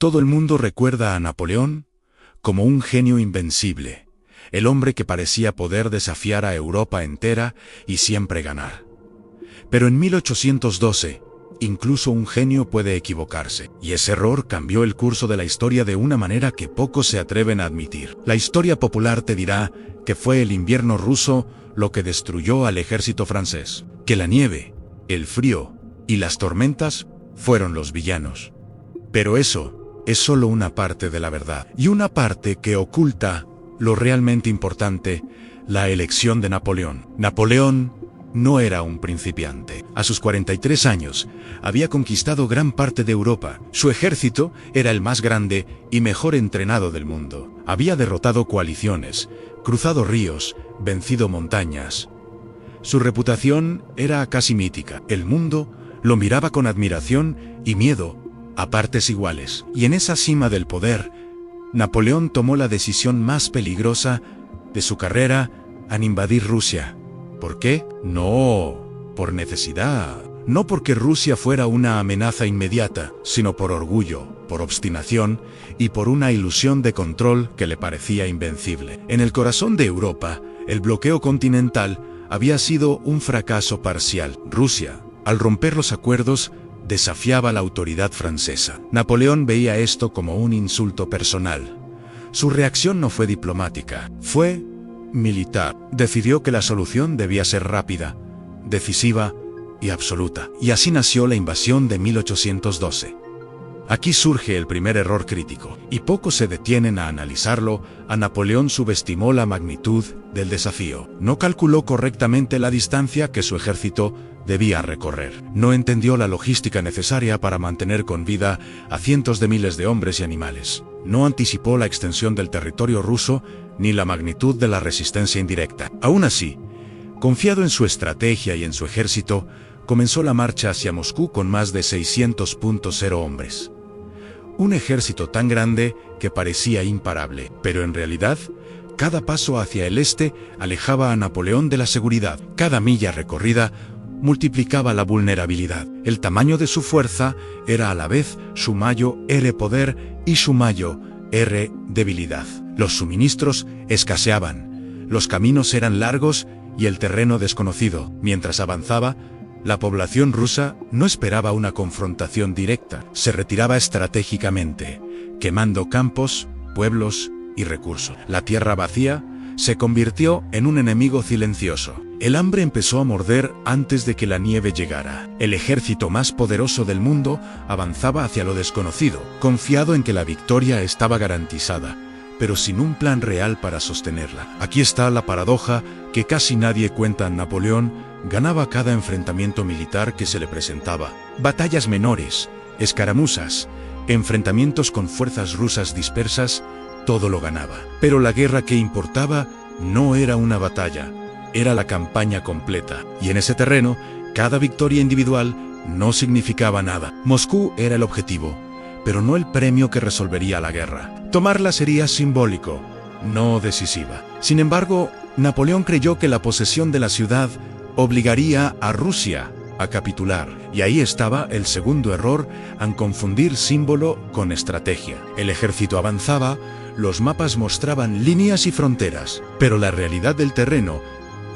Todo el mundo recuerda a Napoleón como un genio invencible, el hombre que parecía poder desafiar a Europa entera y siempre ganar. Pero en 1812, incluso un genio puede equivocarse, y ese error cambió el curso de la historia de una manera que pocos se atreven a admitir. La historia popular te dirá que fue el invierno ruso lo que destruyó al ejército francés, que la nieve, el frío y las tormentas fueron los villanos. Pero eso es solo una parte de la verdad, y una parte que oculta lo realmente importante: la elección de Napoleón. Napoleón no era un principiante. A sus 43 años, había conquistado gran parte de Europa. Su ejército era el más grande y mejor entrenado del mundo. Había derrotado coaliciones, cruzado ríos, vencido montañas. Su reputación era casi mítica. El mundo lo miraba con admiración y miedo, a partes iguales. Y en esa cima del poder, Napoleón tomó la decisión más peligrosa de su carrera al invadir Rusia. ¿Por qué? No por necesidad. No porque Rusia fuera una amenaza inmediata, sino por orgullo, por obstinación y por una ilusión de control que le parecía invencible. En el corazón de Europa, el bloqueo continental había sido un fracaso parcial. Rusia, al romper los acuerdos, desafiaba la autoridad francesa. Napoleón veía esto como un insulto personal. Su reacción no fue diplomática, fue militar. Decidió que la solución debía ser rápida, decisiva y absoluta. Y así nació la invasión de 1812. Aquí surge el primer error crítico, y pocos se detienen a analizarlo. A Napoleón subestimó la magnitud del desafío. No calculó correctamente la distancia que su ejército debía recorrer. No entendió la logística necesaria para mantener con vida a cientos de miles de hombres y animales. No anticipó la extensión del territorio ruso ni la magnitud de la resistencia indirecta. Aún así, confiado en su estrategia y en su ejército, comenzó la marcha hacia Moscú con más de 600.0 hombres. Un ejército tan grande que parecía imparable, pero en realidad, cada paso hacia el este alejaba a Napoleón de la seguridad. Cada milla recorrida multiplicaba la vulnerabilidad. El tamaño de su fuerza era a la vez su mayor poder y su mayor debilidad. Los suministros escaseaban, los caminos eran largos y el terreno desconocido. Mientras avanzaba, la población rusa no esperaba una confrontación directa. Se retiraba estratégicamente, quemando campos, pueblos y recursos. La tierra vacía se convirtió en un enemigo silencioso. El hambre empezó a morder antes de que la nieve llegara. El ejército más poderoso del mundo avanzaba hacia lo desconocido, confiado en que la victoria estaba garantizada, pero sin un plan real para sostenerla. Aquí está la paradoja que casi nadie cuenta. Napoleón ganaba cada enfrentamiento militar que se le presentaba. Batallas menores, escaramuzas, enfrentamientos con fuerzas rusas dispersas, todo lo ganaba. Pero la guerra que importaba no era una batalla, era la campaña completa. Y en ese terreno, cada victoria individual no significaba nada. Moscú era el objetivo, pero no el premio que resolvería la guerra. Tomarla sería simbólico, no decisiva. Sin embargo, Napoleón creyó que la posesión de la ciudad obligaría a Rusia a capitular. Y ahí estaba el segundo error, al confundir símbolo con estrategia. El ejército avanzaba, los mapas mostraban líneas y fronteras, pero la realidad del terreno,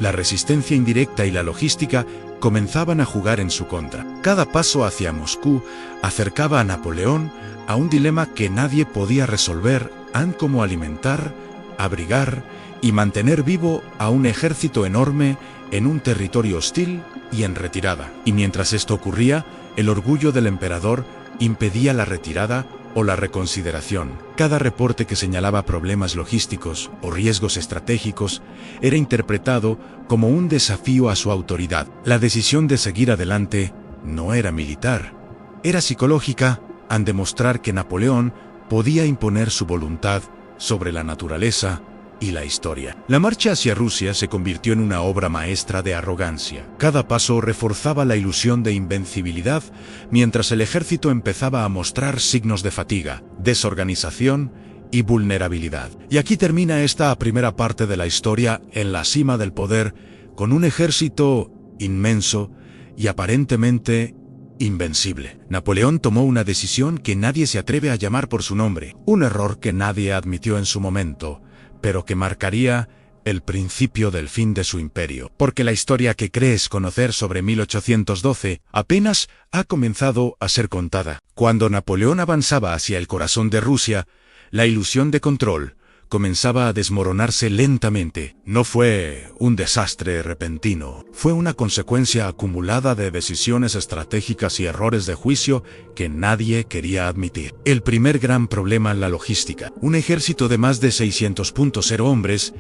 la resistencia indirecta y la logística comenzaban a jugar en su contra. Cada paso hacia Moscú acercaba a Napoleón a un dilema que nadie podía resolver, como alimentar, abrigar y mantener vivo a un ejército enorme en un territorio hostil y en retirada. Y mientras esto ocurría, el orgullo del emperador impedía la retirada o la reconsideración. Cada reporte que señalaba problemas logísticos o riesgos estratégicos era interpretado como un desafío a su autoridad. La decisión de seguir adelante no era militar, era psicológica, al demostrar que Napoleón podía imponer su voluntad sobre la naturaleza y la historia. La marcha hacia Rusia se convirtió en una obra maestra de arrogancia. Cada paso reforzaba la ilusión de invencibilidad, mientras el ejército empezaba a mostrar signos de fatiga, desorganización y vulnerabilidad. Y aquí termina esta primera parte de la historia en la cima del poder, con un ejército inmenso y aparentemente invencible. Napoleón tomó una decisión que nadie se atreve a llamar por su nombre, un error que nadie admitió en su momento, pero que marcaría el principio del fin de su imperio. Porque la historia que crees conocer sobre 1812 apenas ha comenzado a ser contada. Cuando Napoleón avanzaba hacia el corazón de Rusia, la ilusión de control comenzaba a desmoronarse lentamente. No fue un desastre repentino, fue una consecuencia acumulada de decisiones estratégicas y errores de juicio que nadie quería admitir. El primer gran problema, la logística. Un ejército de más de 600.0 hombres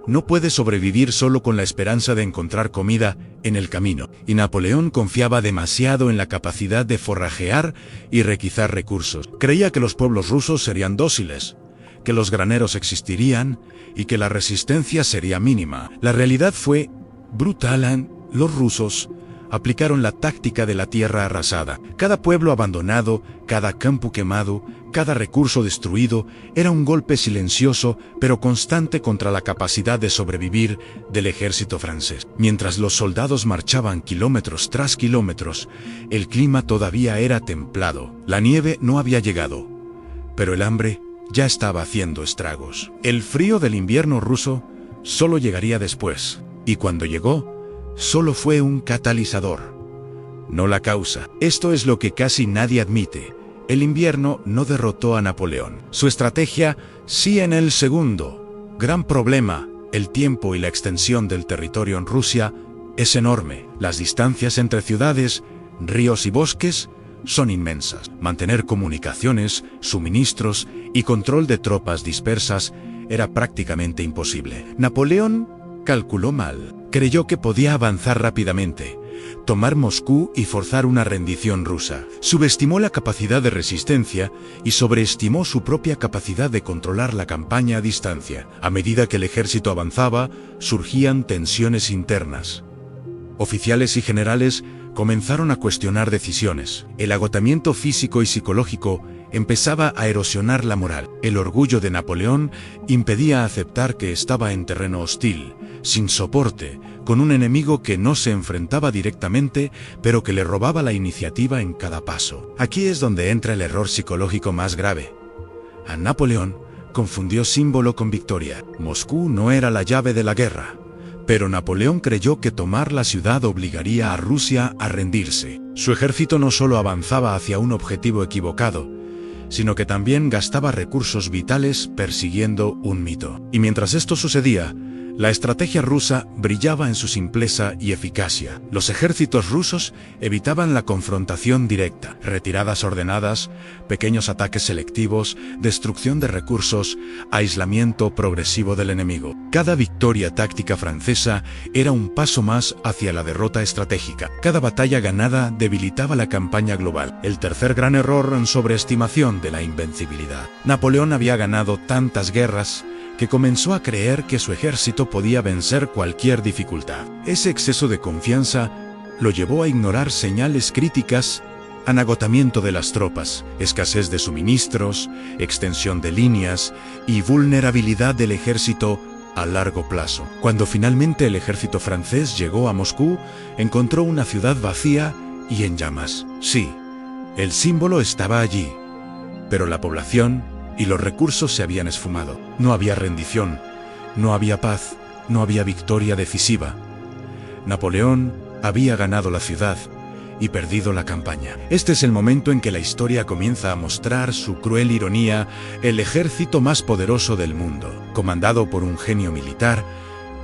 no puede sobrevivir solo con la esperanza de encontrar comida en el camino, y Napoleón confiaba demasiado en la capacidad de forrajear y requisar recursos. Creía que los pueblos rusos serían dóciles, que los graneros existirían y que la resistencia sería mínima. La realidad fue brutal. Los rusos aplicaron la táctica de la tierra arrasada. Cada pueblo abandonado, cada campo quemado, cada recurso destruido era un golpe silencioso pero constante contra la capacidad de sobrevivir del ejército francés. Mientras los soldados marchaban kilómetros tras kilómetros, el clima todavía era templado. La nieve no había llegado, pero el hambre ya estaba haciendo estragos. El frío del invierno ruso solo llegaría después, y cuando llegó, solo fue un catalizador, no la causa. Esto es lo que casi nadie admite. El invierno no derrotó a Napoleón. Su estrategia sí. En el segundo gran problema, el tiempo y la extensión del territorio en Rusia es enorme. Las distancias entre ciudades, ríos y bosques son inmensas. Mantener comunicaciones, suministros y control de tropas dispersas era prácticamente imposible. Napoleón calculó mal. Creyó que podía avanzar rápidamente, tomar Moscú y forzar una rendición rusa. Subestimó la capacidad de resistencia y sobreestimó su propia capacidad de controlar la campaña a distancia. A medida que el ejército avanzaba, surgían tensiones internas. Oficiales y generales comenzaron a cuestionar decisiones. El agotamiento físico y psicológico empezaba a erosionar la moral. El orgullo de Napoleón impedía aceptar que estaba en terreno hostil, sin soporte, con un enemigo que no se enfrentaba directamente, pero que le robaba la iniciativa en cada paso. Aquí es donde entra el error psicológico más grave. A Napoleón confundió símbolo con victoria. Moscú no era la llave de la guerra, pero Napoleón creyó que tomar la ciudad obligaría a Rusia a rendirse. Su ejército no solo avanzaba hacia un objetivo equivocado, sino que también gastaba recursos vitales persiguiendo un mito. Y mientras esto sucedía, la estrategia rusa brillaba en su simpleza y eficacia. Los ejércitos rusos evitaban la confrontación directa, retiradas ordenadas, pequeños ataques selectivos, destrucción de recursos, aislamiento progresivo del enemigo. Cada victoria táctica francesa era un paso más hacia la derrota estratégica. Cada batalla ganada debilitaba la campaña global. El tercer gran error en sobreestimación de la invencibilidad. Napoleón había ganado tantas guerras que comenzó a creer que su ejército podía vencer cualquier dificultad. Ese exceso de confianza lo llevó a ignorar señales críticas: agotamiento de las tropas, escasez de suministros, extensión de líneas y vulnerabilidad del ejército a largo plazo. Cuando finalmente el ejército francés llegó a Moscú, encontró una ciudad vacía y en llamas. Sí, el símbolo estaba allí, pero la población y los recursos se habían esfumado. No había rendición, no había paz, no había victoria decisiva. Napoleón había ganado la ciudad y perdido la campaña. Este es el momento en que la historia comienza a mostrar su cruel ironía. El ejército más poderoso del mundo, comandado por un genio militar,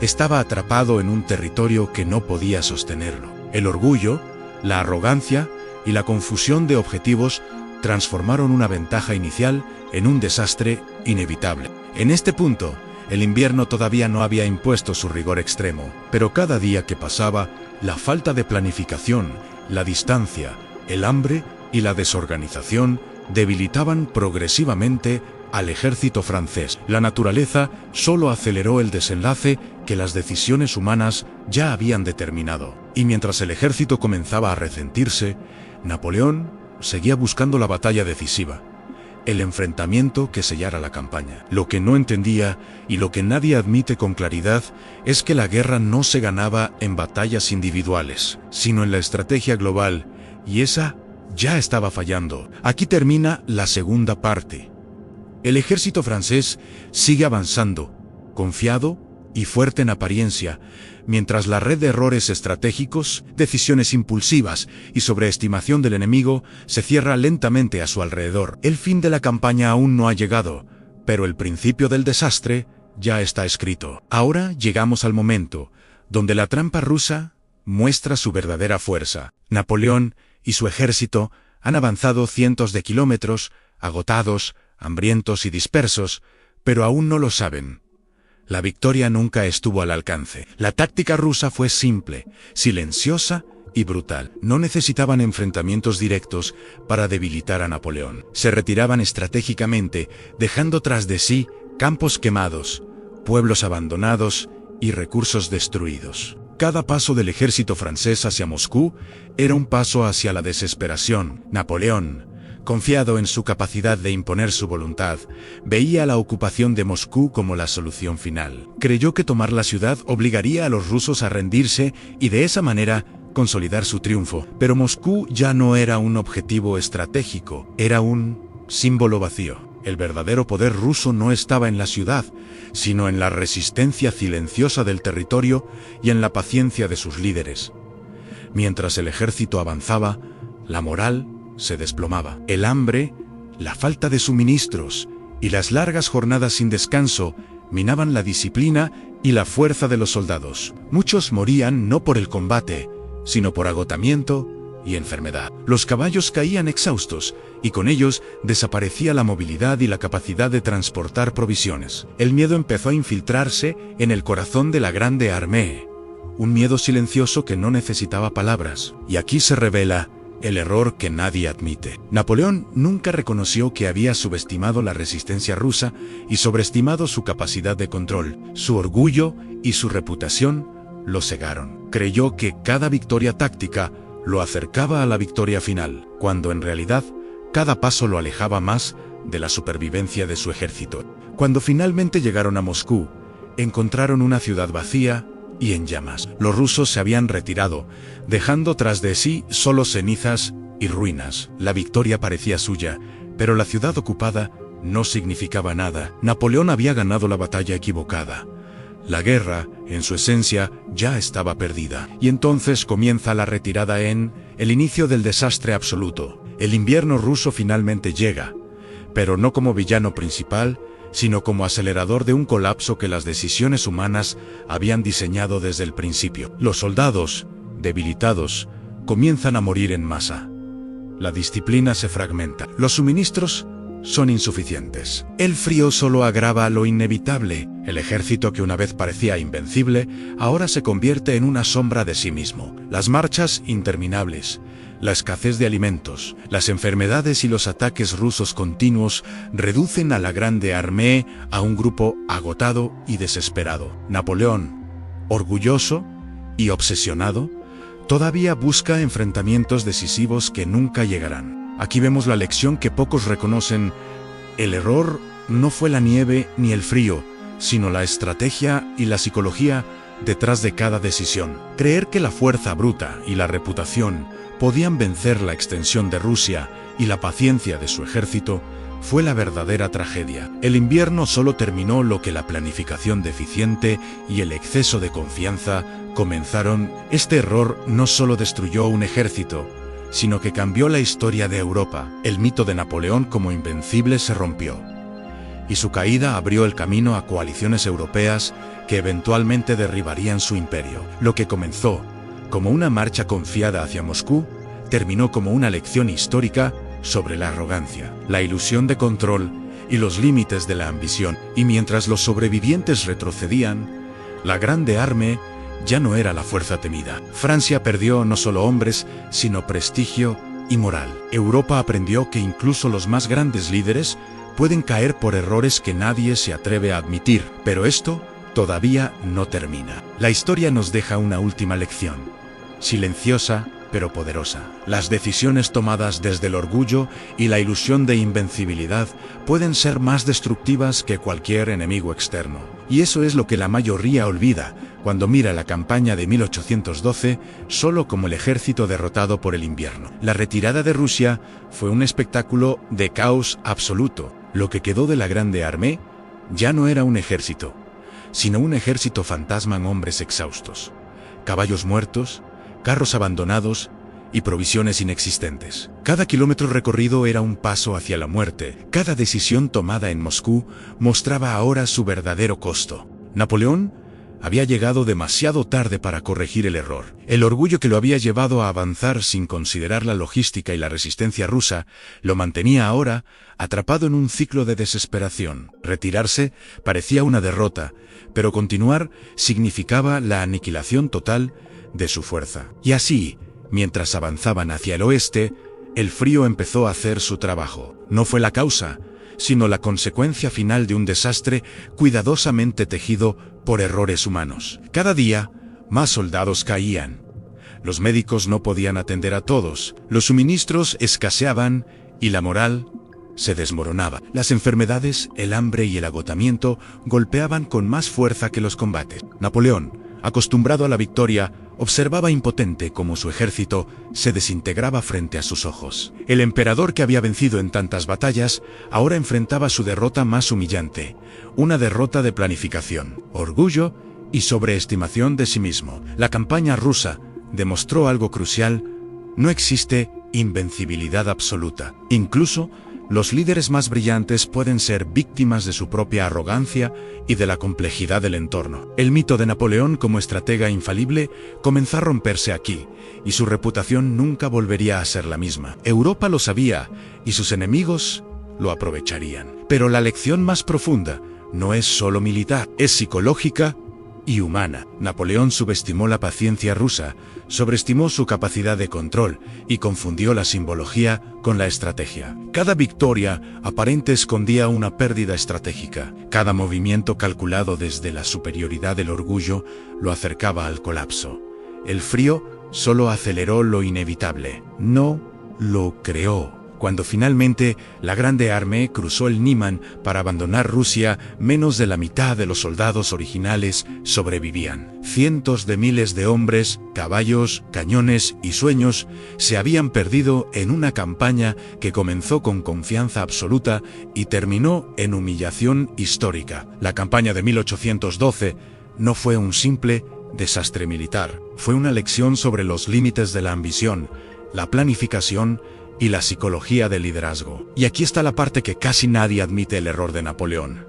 estaba atrapado en un territorio que no podía sostenerlo. El orgullo, la arrogancia y la confusión de objetivos transformaron una ventaja inicial en un desastre inevitable. En este punto, el invierno todavía no había impuesto su rigor extremo, pero cada día que pasaba, la falta de planificación, la distancia, el hambre y la desorganización debilitaban progresivamente al ejército francés. La naturaleza solo aceleró el desenlace que las decisiones humanas ya habían determinado. Y mientras el ejército comenzaba a resentirse, Napoleón seguía buscando la batalla decisiva, el enfrentamiento que sellara la campaña. Lo que no entendía, y lo que nadie admite con claridad, es que la guerra no se ganaba en batallas individuales, sino en la estrategia global, y esa ya estaba fallando. Aquí termina la segunda parte. El ejército francés sigue avanzando, confiado y fuerte en apariencia, mientras la red de errores estratégicos, decisiones impulsivas y sobreestimación del enemigo se cierra lentamente a su alrededor. El fin de la campaña aún no ha llegado, pero el principio del desastre ya está escrito. Ahora llegamos al momento donde la trampa rusa muestra su verdadera fuerza. Napoleón y su ejército han avanzado cientos de kilómetros, agotados, hambrientos y dispersos, pero aún no lo saben. La victoria nunca estuvo al alcance. La táctica rusa fue simple, silenciosa y brutal. No necesitaban enfrentamientos directos para debilitar a Napoleón. Se retiraban estratégicamente, dejando tras de sí campos quemados, pueblos abandonados y recursos destruidos. Cada paso del ejército francés hacia Moscú era un paso hacia la desesperación. Napoleón, confiado en su capacidad de imponer su voluntad, veía la ocupación de Moscú como la solución final. Creyó que tomar la ciudad obligaría a los rusos a rendirse y de esa manera consolidar su triunfo. Pero Moscú ya no era un objetivo estratégico, era un símbolo vacío. El verdadero poder ruso no estaba en la ciudad, sino en la resistencia silenciosa del territorio y en la paciencia de sus líderes. Mientras el ejército avanzaba, la moral se desplomaba. El hambre, la falta de suministros y las largas jornadas sin descanso minaban la disciplina y la fuerza de los soldados. Muchos morían no por el combate, sino por agotamiento y enfermedad. Los caballos caían exhaustos y con ellos desaparecía la movilidad y la capacidad de transportar provisiones. El miedo empezó a infiltrarse en el corazón de la Grande Armée, un miedo silencioso que no necesitaba palabras. Y aquí se revela el error que nadie admite. Napoleón nunca reconoció que había subestimado la resistencia rusa y sobreestimado su capacidad de control. Su orgullo y su reputación lo cegaron. Creyó que cada victoria táctica lo acercaba a la victoria final, cuando en realidad cada paso lo alejaba más de la supervivencia de su ejército. Cuando finalmente llegaron a Moscú, encontraron una ciudad vacía y en llamas. Los rusos se habían retirado, dejando tras de sí solo cenizas y ruinas. La victoria parecía suya, pero la ciudad ocupada no significaba nada. Napoleón había ganado la batalla equivocada. La guerra, en su esencia, ya estaba perdida. Y entonces comienza la retirada el inicio del desastre absoluto. El invierno ruso finalmente llega, pero no como villano principal, sino como acelerador de un colapso que las decisiones humanas habían diseñado desde el principio. Los soldados, debilitados, comienzan a morir en masa. La disciplina se fragmenta. Los suministros son insuficientes. El frío solo agrava lo inevitable. El ejército que una vez parecía invencible, ahora se convierte en una sombra de sí mismo. Las marchas interminables, la escasez de alimentos, las enfermedades y los ataques rusos continuos reducen a la Grande Armée a un grupo agotado y desesperado. Napoleón, orgulloso y obsesionado, todavía busca enfrentamientos decisivos que nunca llegarán. Aquí vemos la lección que pocos reconocen. El error no fue la nieve ni el frío, sino la estrategia y la psicología detrás de cada decisión. Creer que la fuerza bruta y la reputación podían vencer la extensión de Rusia y la paciencia de su ejército fue la verdadera tragedia. El invierno solo terminó lo que la planificación deficiente y el exceso de confianza comenzaron. Este error no solo destruyó un ejército, sino que cambió la historia de Europa. El mito de Napoleón como invencible se rompió, y su caída abrió el camino a coaliciones europeas que eventualmente derribarían su imperio. Lo que comenzó como una marcha confiada hacia Moscú, terminó como una lección histórica sobre la arrogancia, la ilusión de control y los límites de la ambición. Y mientras los sobrevivientes retrocedían, la Grande Armée ya no era la fuerza temida. Francia perdió no solo hombres, sino prestigio y moral. Europa aprendió que incluso los más grandes líderes pueden caer por errores que nadie se atreve a admitir. Pero esto todavía no termina. La historia nos deja una última lección, silenciosa pero poderosa. Las decisiones tomadas desde el orgullo y la ilusión de invencibilidad pueden ser más destructivas que cualquier enemigo externo. Y eso es lo que la mayoría olvida cuando mira la campaña de 1812 solo como el ejército derrotado por el invierno. La retirada de Rusia fue un espectáculo de caos absoluto. Lo que quedó de la Grande Armée ya no era un ejército, sino un ejército fantasma en hombres exhaustos, caballos muertos, carros abandonados y provisiones inexistentes. Cada kilómetro recorrido era un paso hacia la muerte. Cada decisión tomada en Moscú mostraba ahora su verdadero costo. Napoleón había llegado demasiado tarde para corregir el error. El orgullo que lo había llevado a avanzar sin considerar la logística y la resistencia rusa lo mantenía ahora atrapado en un ciclo de desesperación. Retirarse parecía una derrota, pero continuar significaba la aniquilación total de su fuerza. Y así, mientras avanzaban hacia el oeste, el frío empezó a hacer su trabajo. No fue la causa, sino la consecuencia final de un desastre cuidadosamente tejido por errores humanos. Cada día, más soldados caían. Los médicos no podían atender a todos, los suministros escaseaban y la moral se desmoronaba. Las enfermedades, el hambre y el agotamiento golpeaban con más fuerza que los combates. Napoleón, acostumbrado a la victoria, observaba impotente cómo su ejército se desintegraba frente a sus ojos. El emperador que había vencido en tantas batallas ahora enfrentaba su derrota más humillante, una derrota de planificación, orgullo y sobreestimación de sí mismo. La campaña rusa demostró algo crucial: no existe invencibilidad absoluta. Incluso los líderes más brillantes pueden ser víctimas de su propia arrogancia y de la complejidad del entorno. El mito de Napoleón como estratega infalible comenzó a romperse aquí, y su reputación nunca volvería a ser la misma. Europa lo sabía, y sus enemigos lo aprovecharían. Pero la lección más profunda no es solo militar, es psicológica y humana. Napoleón subestimó la paciencia rusa, sobreestimó su capacidad de control y confundió la simbología con la estrategia. Cada victoria aparente escondía una pérdida estratégica. Cada movimiento calculado desde la superioridad del orgullo lo acercaba al colapso. El frío solo aceleró lo inevitable, no lo creó. Cuando finalmente la Grande Armée cruzó el Niemen para abandonar Rusia, menos de la mitad de los soldados originales sobrevivían. Cientos de miles de hombres, caballos, cañones y sueños se habían perdido en una campaña que comenzó con confianza absoluta y terminó en humillación histórica. La campaña de 1812 no fue un simple desastre militar, fue una lección sobre los límites de la ambición, la planificación y la psicología del liderazgo. Y aquí está la parte que casi nadie admite: el error de Napoleón.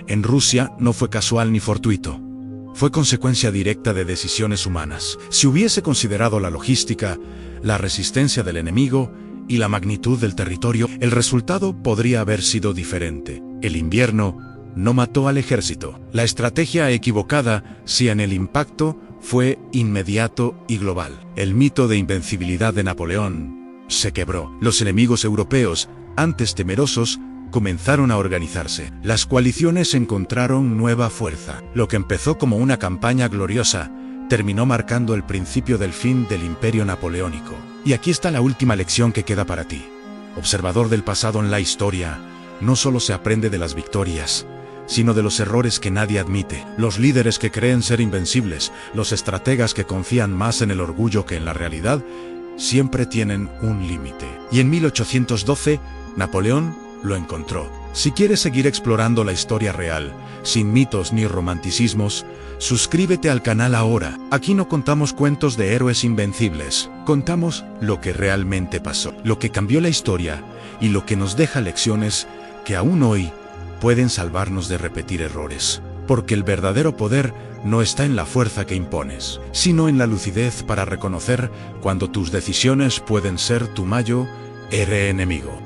En Rusia no fue casual ni fortuito. Fue consecuencia directa de decisiones humanas. Si hubiese considerado la logística, la resistencia del enemigo y la magnitud del territorio, el resultado podría haber sido diferente. El invierno no mató al ejército. La estrategia equivocada, si en el impacto, fue inmediato y global. El mito de invencibilidad de Napoleón se quebró. Los enemigos europeos, antes temerosos, comenzaron a organizarse. Las coaliciones encontraron nueva fuerza. Lo que empezó como una campaña gloriosa terminó marcando el principio del fin del imperio napoleónico. Y aquí está la última lección que queda para ti. Observador del pasado en la historia, no solo se aprende de las victorias, sino de los errores que nadie admite. Los líderes que creen ser invencibles, los estrategas que confían más en el orgullo que en la realidad, siempre tienen un límite. Y en 1812, Napoleón lo encontró. Si quieres seguir explorando la historia real, sin mitos ni romanticismos, suscríbete al canal ahora. Aquí no contamos cuentos de héroes invencibles, contamos lo que realmente pasó, lo que cambió la historia y lo que nos deja lecciones que aún hoy pueden salvarnos de repetir errores. Porque el verdadero poder no está en la fuerza que impones, sino en la lucidez para reconocer cuando tus decisiones pueden ser tu mayor enemigo.